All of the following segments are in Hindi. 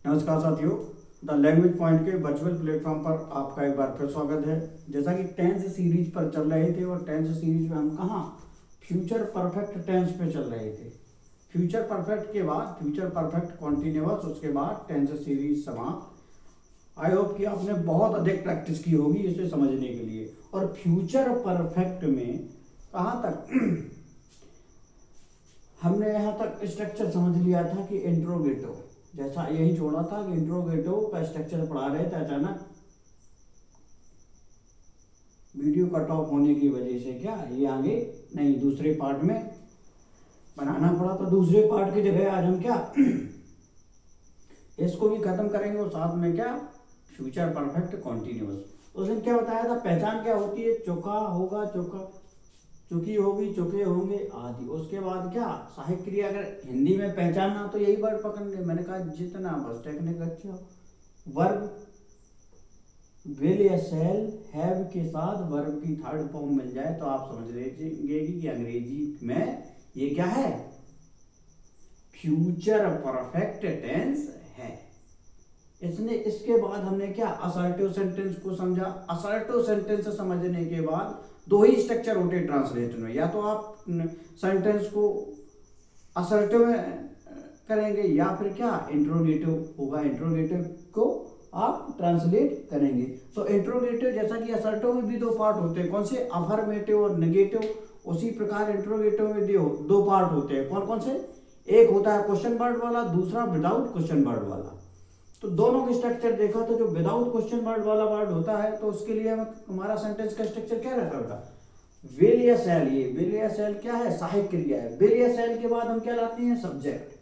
नमस्कार साथियों, द लैंग्वेज पॉइंट के वर्चुअल प्लेटफॉर्म पर आपका एक बार फिर स्वागत है। जैसा कि टेंस सीरीज पर चल रहे थे और टेंस सीरीज में हम कहाँ फ्यूचर परफेक्ट टेंस पे चल रहे थे। फ्यूचर परफेक्ट के बाद फ्यूचर परफेक्ट कॉन्टिन्यूअस, उसके बाद टेंस सीरीज समाप्त। आई होप कि आपने बहुत अधिक प्रैक्टिस की होगी इसे समझने के लिए। और फ्यूचर परफेक्ट में कहाँ तक हमने यहाँ तक स्ट्रक्चर समझ लिया था कि इंट्रोगेटिव, जैसा यही छोड़ा था कि इंट्रोगेटिव का स्ट्रक्चर पढ़ा रहे थे, अचानक वीडियो कट ऑफ होने की वजह से क्या ये आगे नहीं दूसरे पार्ट में बनाना पड़ा। तो दूसरे पार्ट की जगह आज हम क्या इसको भी खत्म करेंगे और साथ में क्या फ्यूचर परफेक्ट कॉन्टिन्यूअस। तो उसने क्या बताया था, पहचान क्या होती है, चुका होगा चुका, चुकी होगी चुके होंगे आदि। उसके बाद क्या सहायक क्रिया, अगर हिंदी में पहचानना तो यही वर्ड पकड़ने, मैंने कहा जितना बस टेक्निक अच्छे हो। वर्ब विल या शैल हैव के साथ वर्ब की थर्ड फॉर्म मिल जाए तो आप समझ लीजिए कि अंग्रेजी में ये क्या है, फ्यूचर परफेक्ट टेंस है। इसके बाद हमने क्या असर्टिव सेंटेंस को समझा। असर्टिव सेंटेंस समझने के बाद दो ही स्ट्रक्चर होते हैं ट्रांसलेशन में, या तो आप सेंटेंस को असर्टिव करेंगे या फिर क्या इंट्रोगेटिव होगा, इंट्रोगेटिव को आप ट्रांसलेट करेंगे। तो इंट्रोगेटिव जैसा कि असर्टिव में भी दो पार्ट होते हैं, कौन से, अफर्मेटिव और नेगेटिव, उसी प्रकार इंट्रोगेटिव में दो पार्ट होते हैं। कौन कौन से, एक होता है क्वेश्चन वर्ड वाला, दूसरा विदाउट क्वेश्चन वर्ड वाला। तो दोनों का स्ट्रक्चर देखा तो जो विदाउट क्वेश्चन वर्ड वाला वर्ड होता है तो उसके लिए हमारा सेंटेंस का स्ट्रक्चर क्या रहता होगा, विल या शैल। ये विल या शैल क्या है, सहायक क्रिया है। विल या शैल के बाद हम क्या लाते हैं, सब्जेक्ट,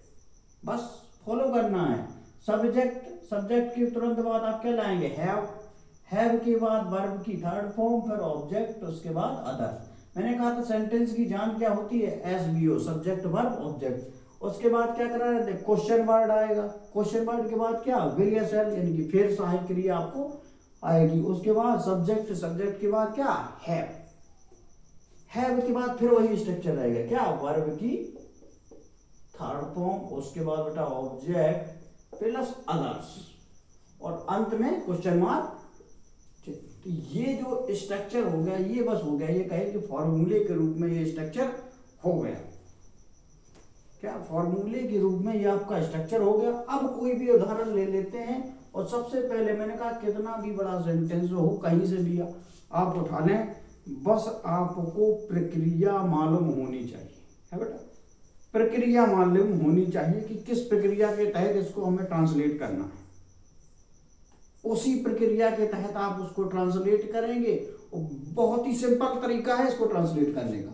बस फॉलो करना है। सब्जेक्ट, सब्जेक्ट के तुरंत बाद आप क्या लाएंगे, हैव के बाद वर्ब की थर्ड फॉर्म, फिर ऑब्जेक्ट, उसके बाद अदर। मैंने कहा था सेंटेंस की जान क्या होती है, एसवीओ, सब्जेक्ट वर्ब ऑब्जेक्ट। उसके बाद क्या करा रहे थे, क्वेश्चन वर्ड आएगा। क्वेश्चन वर्ड के बाद क्या, विल या शैल, यानी कि फिर सहायक क्रिया आपको आएगी। उसके बाद सब्जेक्ट, सब्जेक्ट के बाद क्या, हैव के बाद फिर वही स्ट्रक्चर रहेगा, क्या, वर्ब की थर्ड फॉर्म, उसके बाद बेटा ऑब्जेक्ट प्लस अदर्स, और अंत में क्वेश्चन मार्क। तो ये जो स्ट्रक्चर हो गया, ये बस हो गया, ये कहे कि फॉर्मूले के रूप में ये स्ट्रक्चर हो गया। क्या फॉर्मूले के रूप में ये आपका स्ट्रक्चर हो गया। अब कोई भी उदाहरण ले लेते हैं और सबसे पहले मैंने कहा कितना भी बड़ा सेंटेंस हो कहीं से भी आप उठा लें, बस आपको प्रक्रिया मालूम होनी चाहिए, है बेटा, प्रक्रिया मालूम होनी चाहिए कि किस प्रक्रिया के तहत इसको हमें ट्रांसलेट करना है। उसी प्रक्रिया के तहत आप उसको ट्रांसलेट करेंगे और बहुत ही सिंपल तरीका है इसको ट्रांसलेट करने का,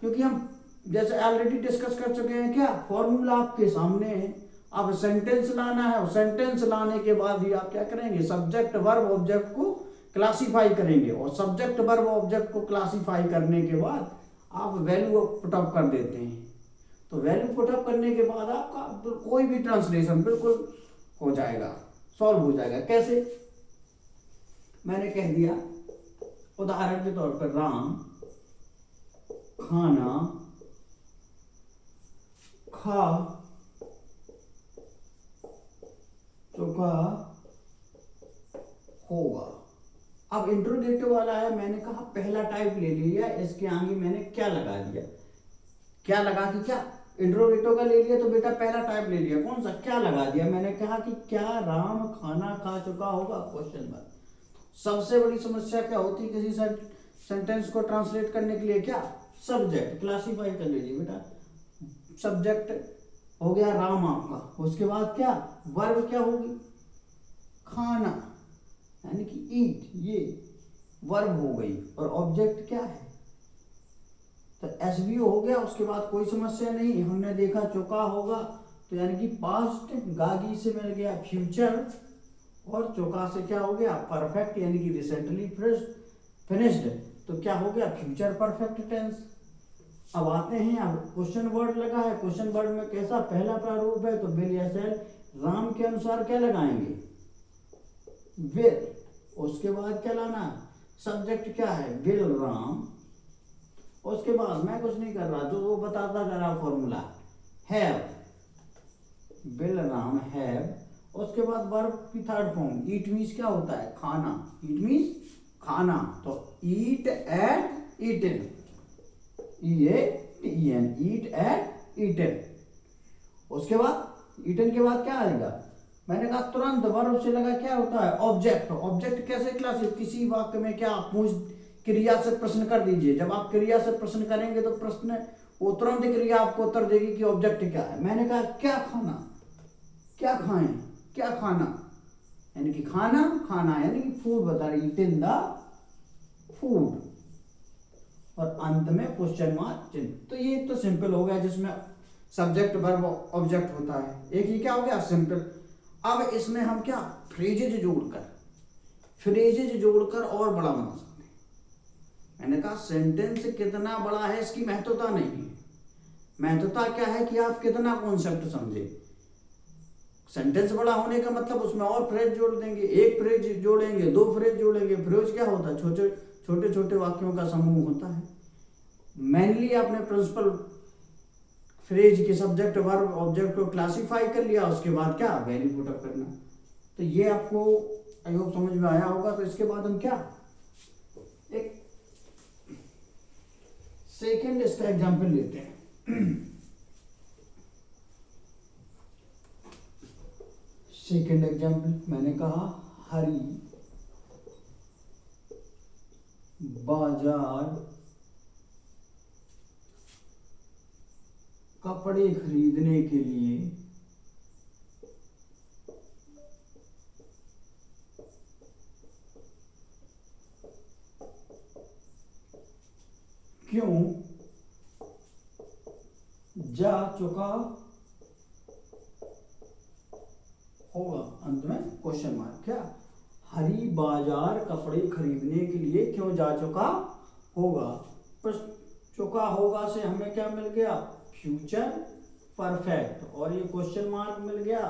क्योंकि हम जैसे ऑलरेडी डिस्कस कर चुके हैं, क्या फॉर्मूला आपके सामने है। अब सेंटेंस लाना है और सेंटेंस लाने के बाद ही आप क्या करेंगे, सब्जेक्ट वर्ब ऑब्जेक्ट को क्लासीफाई करेंगे, और सब्जेक्ट वर्ब ऑब्जेक्ट को क्लासीफाई करने के बाद आप वैल्यू पुटअप कर देते हैं। तो वैल्यू पुटअप करने के बाद आपका कोई भी ट्रांसलेशन बिल्कुल हो जाएगा, सॉल्व हो जाएगा। कैसे, मैंने कह दिया उदाहरण के तौर पर, राम खाना खा चुका होगा। अब इंट्रोगेटिव वाला है, मैंने कहा पहला टाइप ले लिया, इसके आगे मैंने क्या लगा दिया, क्या लगा कि क्या इंट्रोगेटिव का ले लिया तो बेटा पहला टाइप ले लिया, कौन सा, क्या लगा दिया, मैंने कहा कि क्या राम खाना खा चुका होगा, क्वेश्चन मार्क। सबसे बड़ी समस्या क्या होती है किसी सेंटेंस को ट्रांसलेट करने के लिए, क्या, सब्जेक्ट क्लासीफाई कर लीजिए बेटा। सब्जेक्ट हो गया राम आपका, उसके बाद क्या, वर्ब क्या होगी, खाना, यानी कि ईट, ये वर्ब हो गई, और ऑब्जेक्ट क्या है, तो एसवीओ हो गया। उसके बाद कोई समस्या नहीं, हमने देखा चुका होगा, तो यानी कि पास्ट, गागी से मिल गया फ्यूचर, और चौका से क्या हो गया, परफेक्ट, यानी कि रिसेंटली फिनिश्ड, तो क्या हो गया, फ्यूचर परफेक्ट टेंस। अब आते हैं, अब क्वेश्चन वर्ड लगा है, क्वेश्चन वर्ड में कैसा पहला प्रारूप है, तो विल या शैल, राम के अनुसार क्या लगाएंगे, विल, उसके बाद क्या लाना, सब्जेक्ट क्या है, विल राम, उसके बाद मैं कुछ नहीं कर रहा, जो वो बताता जा रहा formula, have, will Ram have, उसके बाद वर्ब की थर्ड फॉर्म ईट मीन्स क्या होता है, खाना, ईट मीन्स खाना, तो ईट एट ईटन, EATEN, ईट एट ईटन। उसके बाद ईटन के बाद क्या आएगा, मैंने कहा तुरंत वर्ब से लगा क्या होता है, ऑब्जेक्ट। ऑब्जेक्ट कैसे क्लास, किसी वाक्य में क्या पूछ क्रिया से प्रश्न कर दीजिए, जब आप क्रिया से प्रश्न करेंगे तो प्रश्न वो तुरंत क्रिया आपको उत्तर देगी कि ऑब्जेक्ट क्या है। मैंने कहा क्या खाना, क्या खाएं, क्या खाना, यानी कि खाना, खाना यानी कि फूड बता रही, ईट इन द फूड, और अंत में क्वेश्चन मार्क चिन्ह। तो ये तो सिंपल हो गया जिसमें सब्जेक्ट वर्ब ऑब्जेक्ट होता है। एक ये क्या हो गया सिंपल। अब इसमें हम क्या फ्रेजेज जोड़कर और बड़ा बना सकते हैं। मैंने कहा सेंटेंस कितना बड़ा है इसकी महत्वता नहीं है, महत्वता क्या है कि आप कितना कॉन्सेप्ट समझे। सेंटेंस बड़ा होने का मतलब उसमें और फ्रेज जोड़ देंगे, एक फ्रेज जोड़ेंगे, दो फ्रेज जोड़ेंगे। फ्रेज क्या होता है, छोटे छोटे वाक्यों का समूह होता है। मेनली आपने प्रिंसिपल फ्रेज के सब्जेक्ट वर्ब ऑब्जेक्ट को क्लासिफाई कर लिया, उसके बाद क्या वैल्यू पुट अप करना। तो ये आपको आई होप समझ में आया होगा। तो इसके बाद हम क्या एक सेकेंड इसका एग्जांपल लेते हैं। सेकेंड एग्जांपल मैंने कहा हरी बाजार कपड़े खरीदने के लिए क्यों जा चुका होगा, अंत में क्वेश्चन मार्क। क्या हरी बाजार कपड़े खरीदने के लिए क्यों जा चुका होगा। चुका होगा से हमें क्या मिल गया, फ्यूचर परफेक्ट, और ये क्वेश्चन मार्क मिल गया,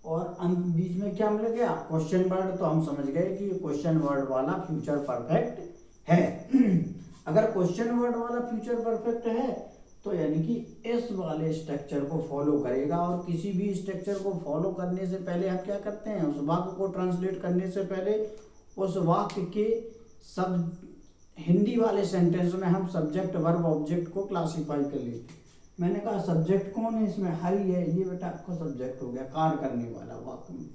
और अंत बीच में क्या मिल गया, क्वेश्चन वर्ड। तो हम समझ गए कि ये क्वेश्चन वर्ड वाला फ्यूचर परफेक्ट है। अगर क्वेश्चन वर्ड वाला फ्यूचर परफेक्ट है तो यानी कि इस वाले स्ट्रक्चर को फॉलो करेगा, और किसी भी स्ट्रक्चर को फॉलो करने से पहले हम क्या करते हैं, उस वाक्य को ट्रांसलेट करने से पहले उस वाक्य के सब हिंदी वाले सेंटेंस में हम सब्जेक्ट वर्ब ऑब्जेक्ट को क्लासिफाई कर लेते हैं। मैंने कहा सब्जेक्ट कौन है इसमें, हरी है, ये बेटा आपका सब्जेक्ट हो गया, कार्य करने वाला वाक्य में।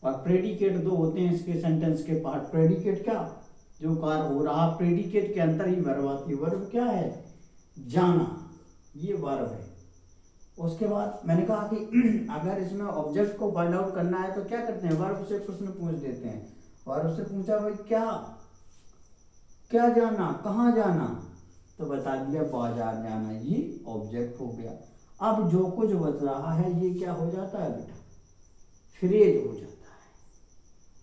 और प्रेडिकेट दो होते हैं इसके सेंटेंस के पार्ट। प्रेडिकेट क्या, जो कार्य हो रहा, प्रेडिकेट के अंदर ही वर्ब आती है। वर्ब क्या है, जाना, ये वर्ब है। उसके बाद मैंने कहा कि अगर इसमें ऑब्जेक्ट को फाइंड आउट करना है तो क्या करते हैं, वर्ब से प्रश्न पूछ देते हैं। वर्ब से पूछा भाई क्या, क्या जाना, कहाँ जाना, तो बता दिया बाजार जाना, ये ऑब्जेक्ट हो गया। अब जो कुछ बच रहा है ये क्या हो जाता है बेटा, फ्रेज हो जाता है,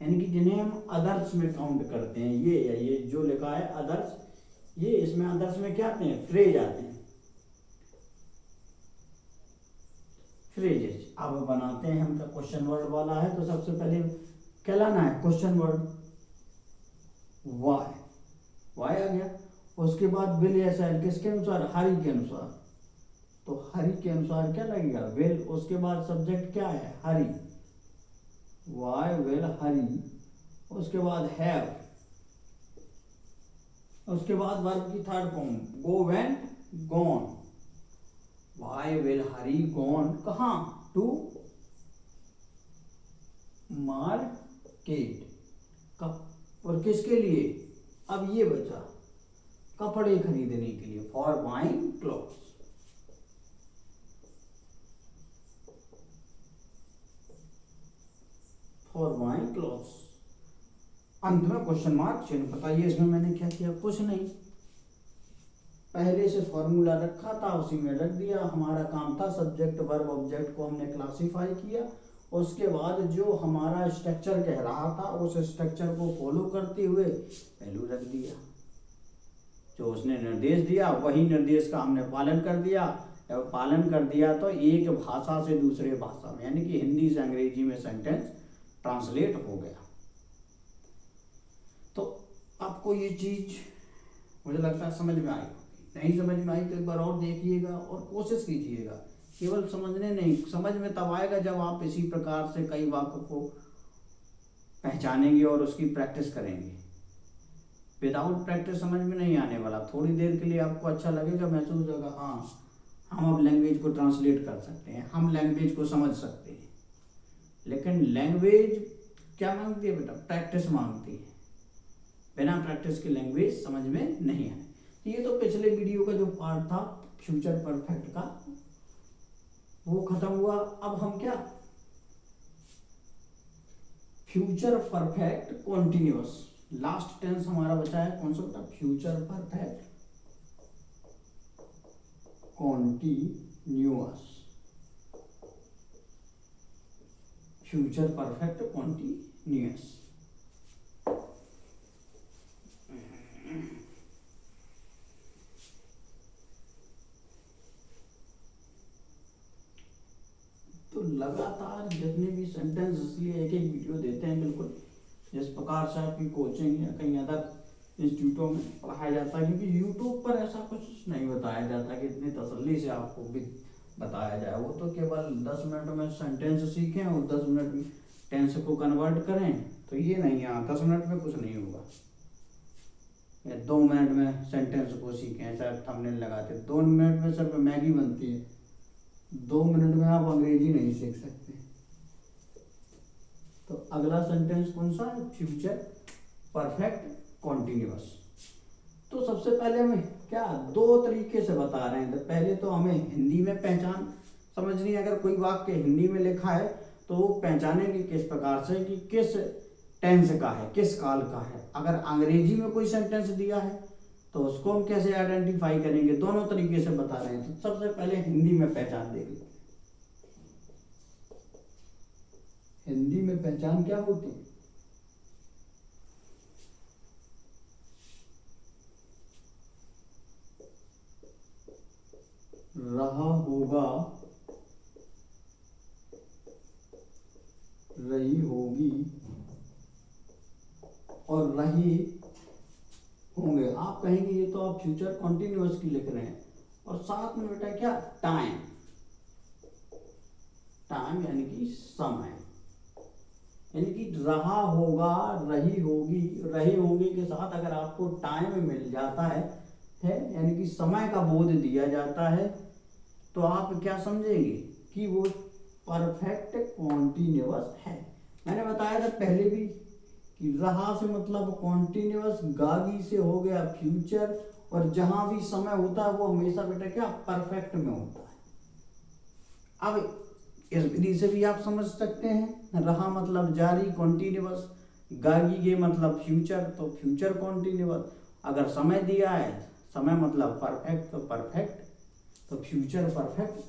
यानी कि जिन्हें हम अदर्स में काउंट करते हैं। ये जो लिखा है अदर्स, ये इसमें अदर्स में क्या आते हैं, फ्रेज आते हैं, फ्रेजेस। अब बनाते हैं हम, क्वेश्चन वर्ड वाला है तो सबसे पहले क्या लाना है, क्वेश्चन वर्ड वाई, वाई आ गया। उसके बाद विल या शैल, किसके अनुसार, हरी के अनुसार, तो हरी के अनुसार क्या लगेगा, विल। उसके बाद सब्जेक्ट क्या है, हरी, वाई विल हरी। उसके बाद हैव, उसके बाद वर्ब की third form go went gone, why will Hari gone कहाँ, टू मार्केट, और किसके लिए, अब ये बचा कपड़े खरीदने के लिए, for buying clothes. For buying clothes, अंत में क्वेश्चन मार्क चिन्ह। बताइए इसमें मैंने क्या किया, कुछ नहीं, पहले से फॉर्मूला रखा था उसी में रख दिया। हमारा काम था सब्जेक्ट वर्ब ऑब्जेक्ट को हमने क्लासिफाई किया, उसके बाद जो हमारा स्ट्रक्चर कह रहा था उस स्ट्रक्चर को फॉलो करते हुए वैल्यू रख दिया। जो उसने निर्देश दिया वही निर्देश का हमने पालन कर दिया। जब पालन कर दिया तो एक भाषा से दूसरे भाषा में, यानी कि हिंदी से अंग्रेजी में सेंटेंस ट्रांसलेट हो गया। तो आपको ये चीज मुझे लगता है समझ में आई। नहीं समझ में आई तो एक बार और देखिएगा और कोशिश कीजिएगा केवल समझने नहीं, समझ में तब आएगा जब आप इसी प्रकार से कई वाक्य को पहचानेंगे और उसकी प्रैक्टिस करेंगे। विदाउट प्रैक्टिस समझ में नहीं आने वाला। थोड़ी देर के लिए आपको अच्छा लगेगा, महसूस होगा, हाँ हम अब लैंग्वेज को ट्रांसलेट कर सकते हैं, हम लैंग्वेज को समझ सकते हैं। लेकिन लैंग्वेज क्या मांगती है बेटा? प्रैक्टिस मांगती है। बिना प्रैक्टिस की लैंग्वेज समझ में नहीं आए। तो ये तो पिछले वीडियो का जो पार्ट था फ्यूचर परफेक्ट का, वो खत्म हुआ। अब हम क्या, future perfect continuous, last tense हमारा बचा है कौन सा बेटा? Future perfect continuous, future perfect continuous. तो लगातार जितने भी सेंटेंस, इसलिए एक एक वीडियो देते हैं, बिल्कुल जिस प्रकार से आपकी कोचिंग या कहीं अदर इंस्टीट्यूटों में पढ़ाया जाता है, क्योंकि यूट्यूब पर ऐसा कुछ नहीं बताया जाता कि इतनी तसल्ली से आपको भी बताया जाए। वो तो केवल 10 मिनट में सेंटेंस सीखें और 10 मिनट में टेंस को कन्वर्ट करें, तो ये नहीं है। 10 मिनट में कुछ नहीं होगा, या 2 मिनट में सेंटेंस को सीखें, शायद थंबनेल लगाते। 2 मिनट में सिर्फ मैगी बनती है, 2 मिनट में आप अंग्रेजी नहीं सीख सकते। तो अगला सेंटेंस कौन सा है? Future perfect continuous. तो सबसे पहले हमें क्या 2 तरीके से बता रहे हैं। तो पहले तो हमें हिंदी में पहचान समझनी है। अगर कोई वाक्य हिंदी में लिखा है तो वो पहचानेंगे किस प्रकार से कि किस टेंस का है, किस काल का है। अगर अंग्रेजी में कोई सेंटेंस दिया है तो उसको हम कैसे आइडेंटिफाई करेंगे? दोनों तरीके से बता रहे हैं। तो सबसे पहले हिंदी में पहचान देख लीजिए। हिंदी में पहचान क्या होती है? रहा होगा, रही होगी और रही होंगे। आप कहेंगे ये तो आप फ्यूचर कॉन्टिन्यूअस की लिख रहे हैं, और साथ में बेटा क्या? टाइम, टाइम यानी कि समय, यानी कि रहा होगा, रही होगी, रही होंगी के साथ अगर आपको टाइम मिल जाता है यानी कि समय का बोध दिया जाता है, तो आप क्या समझेंगे कि वो परफेक्ट कॉन्टिन्यूअस है। मैंने बताया था पहले भी कि रहा से मतलब कॉन्टिन्यूअस, गागी से हो गया फ्यूचर, और जहां भी समय होता है वो हमेशा बेटा क्या? परफेक्ट में होता है। अब इस विधि से भी आप समझ सकते हैं, रहा मतलब जारी कॉन्टिन्यूअस, गागी के मतलब फ्यूचर, तो फ्यूचर कॉन्टिन्यूअस। अगर समय दिया है, समय मतलब परफेक्ट, तो परफेक्ट, तो फ्यूचर परफेक्ट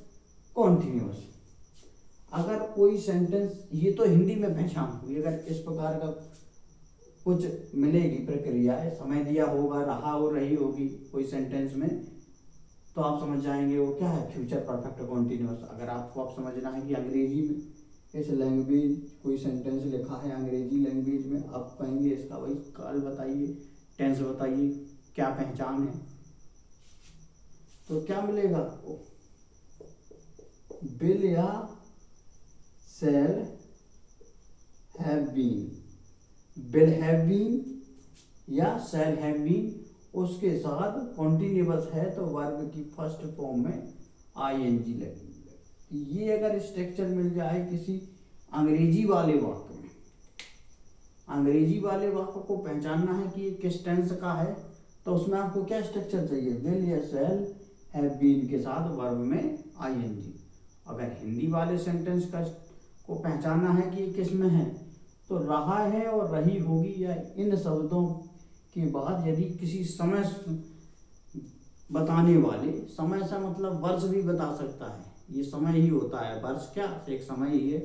कॉन्टिन्यूअस। अगर कोई सेंटेंस, ये तो हिंदी में पहचान हुई, अगर इस प्रकार का कुछ मिलेगी प्रक्रिया, समय दिया होगा, रहा और रही होगी कोई सेंटेंस में, तो आप समझ जाएंगे वो क्या है? Future perfect continuous. अगर आपको आप समझना है कि अंग्रेजी में इस लैंग्वेज कोई सेंटेंस लिखा है अंग्रेजी लैंग्वेज में, आप कहेंगे इसका भाई काल बताइए, टेंस बताइए, क्या पहचान है? तो क्या मिलेगा आपको? विल या shall have been, will have been या शैल हैव बीन, उसके साथ कॉन्टिन्यूअस है तो वर्ब की फर्स्ट फॉर्म में आईएनजी लगेगी। ये अगर स्ट्रक्चर मिल जाए किसी अंग्रेजी वाले वाक्य में, अंग्रेजी वाले वाक्य को पहचानना है कि ये किस टेंस का है, तो उसमें आपको क्या स्ट्रक्चर चाहिए? विल या शैल हैव बीन के साथ वर्ब में आईएनजी। अगर हिंदी वाले सेंटेंस का को पहचानना है कि ये किस में है, तो रहा है और रही होगी या इन शब्दों के बाद यदि किसी समय बताने वाले, समय से मतलब वर्ष भी बता सकता है, ये समय ही होता है, वर्ष क्या एक समय ही है,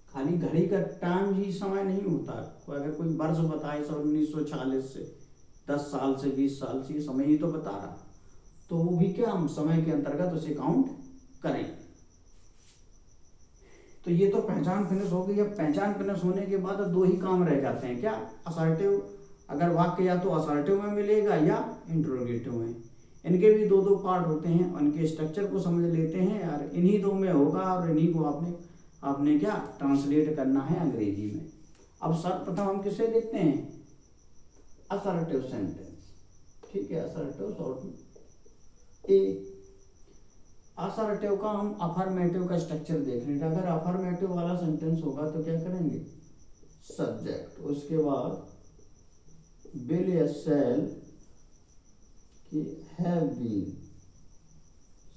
खाली घड़ी का टाइम ही समय नहीं होता। अगर कोई वर्ष बताए 1946 से 10 साल से 20 साल से, ये समय ही तो बता रहा, तो वो भी क्या हम समय के अंतर्गत उसे काउंट करें। तो ये तो पहचान फिनिश हो गई। अब पहचान फिनिश होने के बाद 2 ही काम रह जाते हैं, क्या? असर्टिव, अगर वाक्य या तो असर्टिव में मिलेगा या इंट्रोगेटिव में। इनके भी दो दो पार्ट होते हैं, उनके स्ट्रक्चर को समझ लेते हैं और इन्हीं दो में होगा और इन्हीं को आपने क्या ट्रांसलेट करना है अंग्रेजी में। अब सर्वप्रथम हम किसे देखते हैं, असर्टिव सेंटेंस। ठीक है, असर्टिव शॉर्ट ए। असर्टिव का हम अफर्मेटिव का स्ट्रक्चर देख लेंगे। अगर अफर्मेटिव वाला सेंटेंस होगा तो क्या करेंगे, सब्जेक्ट, उसके बाद विल या शैल कि हैव बीन,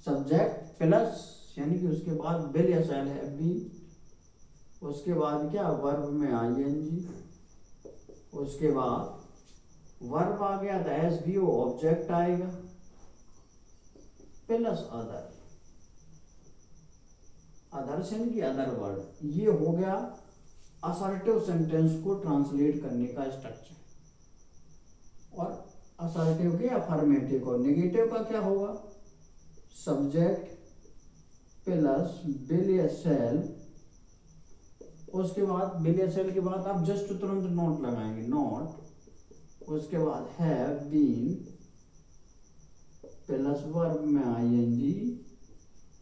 सब्जेक्ट प्लस यानी कि उसके बाद विल या शैल हैव बीन, उसके बाद क्या वर्ब में आईएनजी, उसके बाद वर्ब आ गया तो एसवीओ ऑब्जेक्ट आएगा प्लस अदर, अदर्स यानी कि अदर वर्ड। ये हो गया असर्टिव सेंटेंस को ट्रांसलेट करने का स्ट्रक्चर। और असर्टिव के अफर्मेटिव को, नेगेटिव का क्या होगा, सब्जेक्ट प्लस विल या शैल, उसके बाद विल या शैल के बाद आप जस्ट तुरंत नॉट लगाएंगे, नॉट, उसके बाद हैव बीन प्लस वर्ब में आईएनजी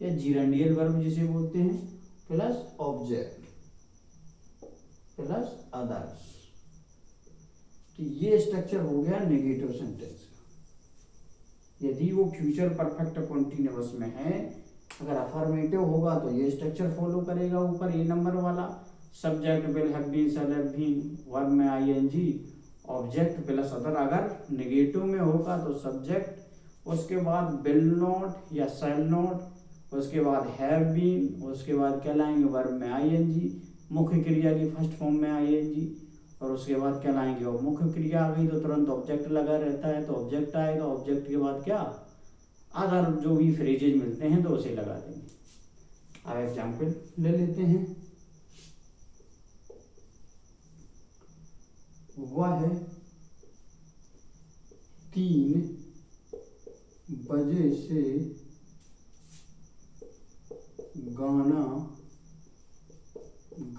या जीरेंडियल वर्ब जिसे बोलते हैं, प्लस ऑब्जेक्ट प्लस अदर्स। तो ये स्ट्रक्चर हो गया नेगेटिव सेंटेंस का। यदि वो फ्यूचर परफेक्ट कॉन्टिन्यूअस में है, अगर अफर्मेटिव होगा तो ये स्ट्रक्चर फॉलो करेगा, ऊपर ए नंबर वाला, subject will have been, shall have been, verb में आईएनजी, ऑब्जेक्ट प्लस अदर। अगर नेगेटिव में होगा तो सब्जेक्ट, उसके बाद विल नॉट या शैल नॉट, उसके बाद हैव बीन, उसके बाद क्या लाएंगे वर्ब में आईएनजी, मुख्य क्रिया की फर्स्ट फॉर्म में आईएनजी, और उसके बाद क्या लाएंगे, और मुख्य क्रिया आ गई तो तुरंत ऑब्जेक्ट लगा रहता है तो ऑब्जेक्ट आएगा, ऑब्जेक्ट के बाद क्या अदर जो भी फ्रेजेज मिलते हैं तो उसे लगा देंगे। अब एग्जाम्पल ले लेते हैं। वह 3 बजे से गाना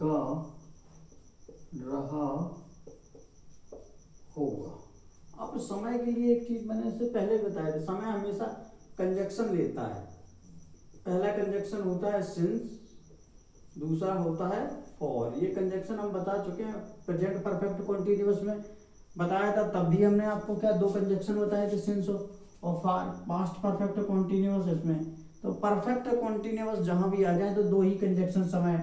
गा रहा होगा। अब समय के लिए एक चीज मैंने इससे पहले बताया था, समय हमेशा कंजक्शन लेता है। पहला कंजक्शन होता है सिंस, दूसरा होता है फॉर। ये कंजक्शन हम बता चुके हैं प्रेजेंट परफेक्ट कॉन्टिन्यूअस में बताया था, तब भी हमने आपको क्या दो कंजक्शन बताए थे, सिंस और फॉर। पास्ट परफेक्ट कॉन्टिन्यूअस इसमें तो परफेक्ट कॉन्टिन्यूअस जहां भी आ जाए तो दो ही कंजक्शन समय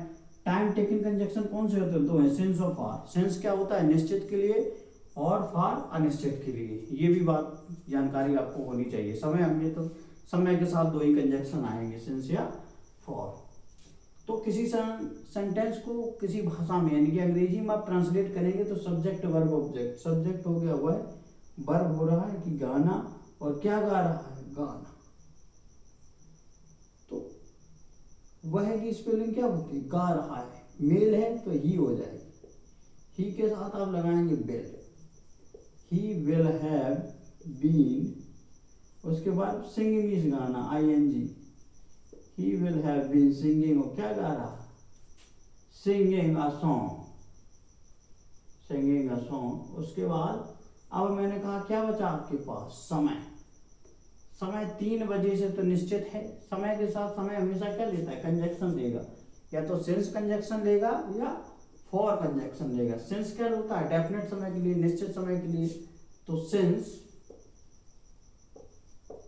टाइम टेकिंग कंजक्शन कौन से होते हैं, दो हैं, सिंस और फॉर। सिंस क्या होता है, निश्चित के लिए, और फॉर अनिश्चित के लिए। ये भी बात जानकारी आपको होनी चाहिए। समय हमने तो समय के साथ दो ही कंजक्शन आएंगे, सिंस या फॉर। तो किसी सेंटेंस को किसी भाषा में यानी कि अंग्रेजी में आप ट्रांसलेट करेंगे तो सब्जेक्ट वर्ब ऑब्जेक्ट, सब्जेक्ट हो गया हुआ है, वर्ब हो रहा है कि गाना, और क्या गा रहा है, गाना। तो वह की स्पेलिंग क्या होती है, गा रहा है, मेल है तो ही हो जाएगी, ही के साथ आप लगाएंगे will, he will have been, उसके बाद सिंगिंग इस गाना ING, he will have been singing, और क्या गा रहा, singing a song, singing a song. उसके बाद अब मैंने कहा क्या बचा आपके पास, समय। समय 3 बजे से तो निश्चित है, समय के साथ समय हमेशा क्या लेता है, कंजक्शन लेगा, या तो सिंस कंजक्शन लेगा या फॉर कंजक्शन लेगा। सिंस क्या होता है, डेफिनेट समय के लिए, निश्चित समय के लिए, तो सिंस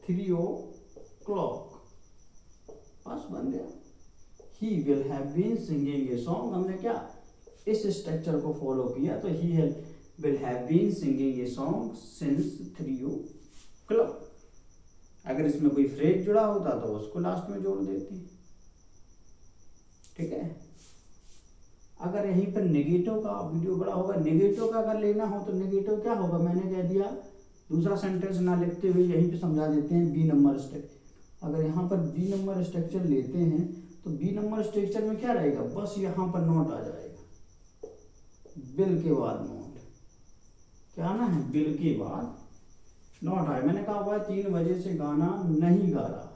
3 o'clock, बस बन गया। He will have been singing a song, हमने क्या इस स्ट्रक्चर को फॉलो किया, तो he will have been singing a song since 3 o'clock। अगर इसमें कोई फ्रेज जुड़ा होता तो उसको लास्ट में जोड़ देते, ठीक है। अगर यहीं पर नेगेटिव का, वीडियो बड़ा होगा, नेगेटिव का अगर लेना हो तो नेगेटिव क्या होगा, मैंने कह दिया, दूसरा सेंटेंस ना लिखते हुए यहीं पे समझा देते हैं, बी नंबर स्ट्रक्चर। अगर यहाँ पर बी नंबर स्ट्रक्चर लेते हैं तो बी नंबर स्ट्रक्चर में क्या रहेगा, बस यहाँ पर नोट आ जाएगा, बिल के बाद नोट, क्या आना है, बिल के बाद नोट आए। मैंने कहा हुआ 3 बजे से गाना नहीं गा रहा,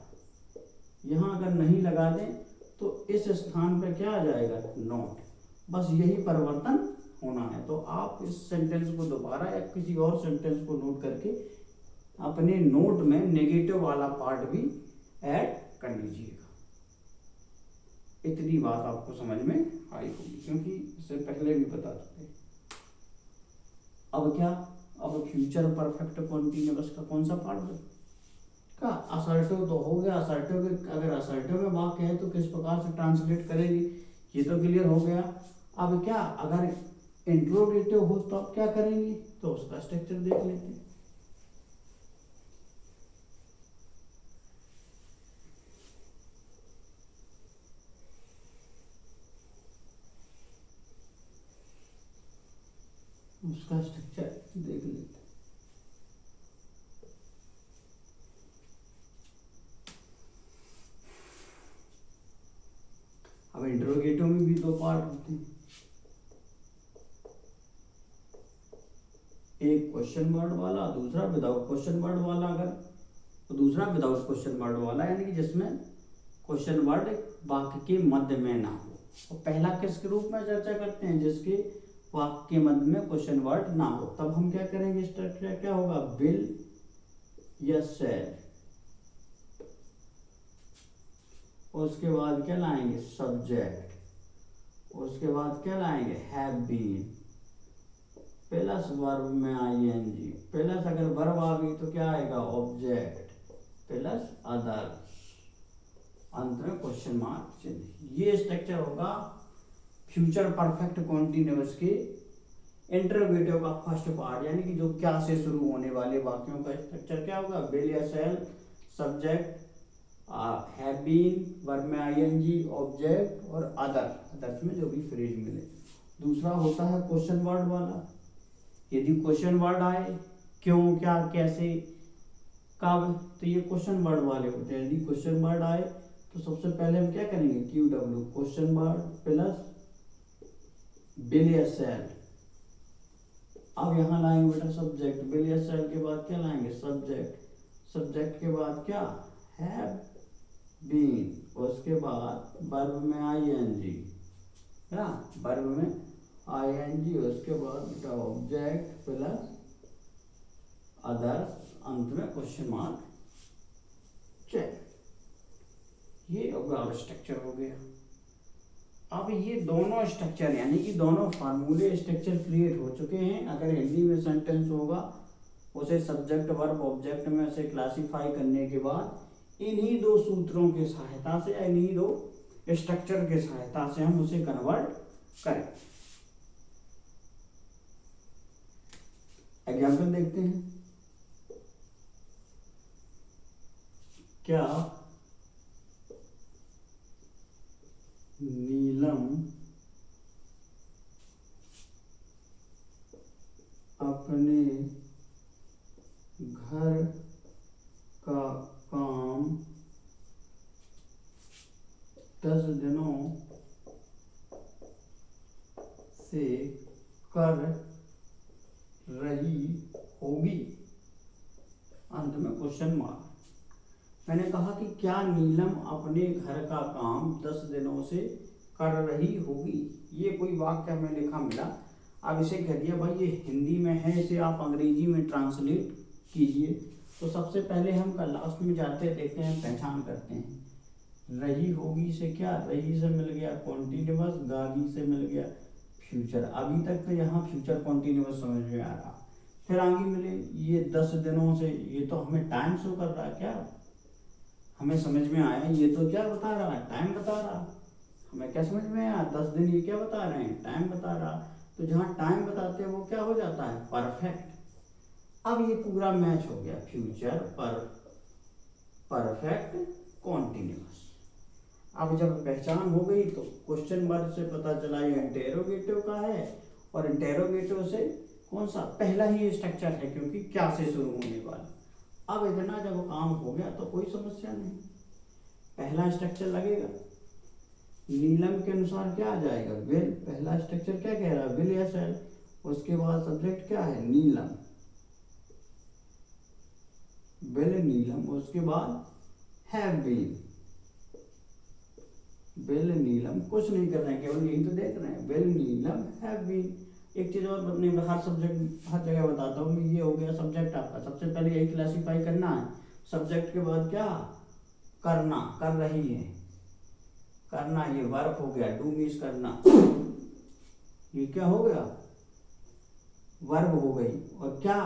यहाँ अगर नहीं लगा दें तो इस स्थान पर क्या आ जाएगा, नोट। बस यही परिवर्तन होना है। तो आप इस सेंटेंस को दोबारा या किसी और सेंटेंस को नोट करके अपने नोट में नेगेटिव वाला पार्ट भी ऐड कर लीजिएगा। इतनी बात आपको समझ में आई होगी, क्योंकि इससे पहले भी बता चुके। अब क्या, अब फ्यूचर परफेक्ट कॉन्टिन्यूअस का कौन सा पार्ट का, असर्टिव तो हो गया। असर्टिव के, अगर असर्टिव में वाक्य है तो किस प्रकार से ट्रांसलेट करेंगे, ये तो क्लियर हो गया। अब क्या, अगर इंट्रोगेटिव हो तो आप क्या करेंगे, तो उसका स्ट्रक्चर देख लेते हैं। उसका स्ट्रक्चर देख लेते हैं। अब इंट्रोगेटिव में भी दो पार्ट होते हैं, एक क्वेश्चन वर्ड वाला, दूसरा विदाउट क्वेश्चन वर्ड वाला। अगर तो दूसरा विदाउट क्वेश्चन वर्ड वाला, यानी कि जिसमें क्वेश्चन वर्ड वाक्य के मध्य में ना हो। और पहला किसके रूप में चर्चा करते हैं, जिसके वाक्य के मध्य में क्वेश्चन वर्ड ना हो। तब हम क्या करेंगे, स्ट्रक्चर क्या होगा, विल या शैल। उसके बाद क्या लाएंगे, सब्जेक्ट। उसके बाद क्या लाएंगे, हैव बीन प्लस वर्ब में आईएनजी प्लस, अगर वर्ब आ गई तो क्या आएगा, ऑब्जेक्ट प्लस अदर्स, अंत में क्वेश्चन मार्क चिन्ह। ये स्ट्रक्चर होगा फ्यूचर परफेक्ट कॉन्टिन्यूअस के इंटरोगेटिव का फर्स्ट पार्ट, यानी कि जो क्या से शुरू होने वाले वाक्यों का स्ट्रक्चर क्या होगा, विल या शैल, सब्जेक्ट, हैव बीन, वर्ब में आईएनजी, ऑब्जेक्ट और अदर्स में जो भी फ्रेज मिले। दूसरा होता है क्वेश्चन वर्ड वाला। यदि क्वेश्चन वर्ड आए, क्यों, क्या, कैसे, कब, तो ये क्वेश्चन वर्ड वाले होते हैं। यदि क्वेश्चन वर्ड आए तो सबसे पहले हम क्या करेंगे, QW question word plus will या शैल। अब यहाँ लाएंगे बेटा सब्जेक्ट, विल या शैल के बाद क्या लाएंगे, सब्जेक्ट। सब्जेक्ट के बाद क्या, हैव बीन। उसके बाद वर्ब में आईएनजी, है वर्ब में आईएनजी। उसके बाद बेटा ऑब्जेक्ट प्लस अदर्स, अंत में क्वेश्चन मार्क चेक। ये होगा स्ट्रक्चर हो गया। अब ये दोनों स्ट्रक्चर, यानी कि दोनों फार्मूले स्ट्रक्चर क्रिएट हो चुके हैं। अगर हिंदी में सेंटेंस होगा, उसे सब्जेक्ट वर्ब ऑब्जेक्ट में से क्लासिफाई करने के बाद इन्हीं दो सूत्रों की सहायता से, इन्हीं दो स्ट्रक्चर के सहायता से हम उसे कन्वर्ट करें। एग्जाम्पल देखते हैं। क्या नीलम अपने घर का काम 10 दिनों से कर रही होगी, अंत में क्वेश्चन मार्क। मैंने कहा कि क्या नीलम अपने घर का काम 10 दिनों से कर रही होगी। ये कोई वाक्य हमें लिखा मिला। अब इसे कह दिया भाई ये हिंदी में है, इसे आप अंग्रेजी में ट्रांसलेट कीजिए। तो सबसे पहले हम कल लास्ट में जाते देखते हैं, पहचान करते हैं। रही होगी से क्या, रही से मिल गया कॉन्टिन्यूअस, गागी से मिल गया फ्यूचर। अभी तक तो यहाँ फ्यूचर कॉन्टिन्यूअस समझ में आ रहा। फिर आगे मिले ये 10 दिनों से, ये तो हमें टाइम शो कर रहा है, क्या हमें समझ में आया, ये तो क्या बता रहा है, टाइम बता रहा। हमें क्या समझ में आया, 10 दिन ये क्या बता रहे हैं, टाइम बता रहा। तो जहाँ टाइम बताते हैं वो क्या हो जाता है, परफेक्ट। अब ये पूरा मैच हो गया, फ्यूचर पर परफेक्ट कॉन्टिन्यूअस। अब जब पहचान हो गई तो क्वेश्चन वर्ड से पता चला ये इंटेरोगेटिव का है, और इंटेरोगेटिव से कौन सा, पहला ही स्ट्रक्चर है क्योंकि क्या से शुरू होने वाला। अब इतना जब काम हो गया तो कोई समस्या नहीं, पहला स्ट्रक्चर लगेगा। नीलम के अनुसार क्या आ जाएगा, विल। पहला स्ट्रक्चर क्या कह रहा है, विल या शैल। उसके बाद सब्जेक्ट क्या है, नीलम, विल नीलम। उसके बाद हैव बीन, विल नीलम। कुछ नहीं कर रहे हैं, केवल यही तो देख रहे हैं, विल नीलम हैव बीन। एक चीज और अपने हर सब्जेक्ट हर जगह बताता हूँ, ये हो गया सब्जेक्ट आपका। सबसे पहले यही क्लासीफाई करना है। सब्जेक्ट के बाद क्या करना, कर रही है, करना, ये वर्ब हो गया। डू मीन्स करना, ये क्या हो गया, वर्ब हो गई। और क्या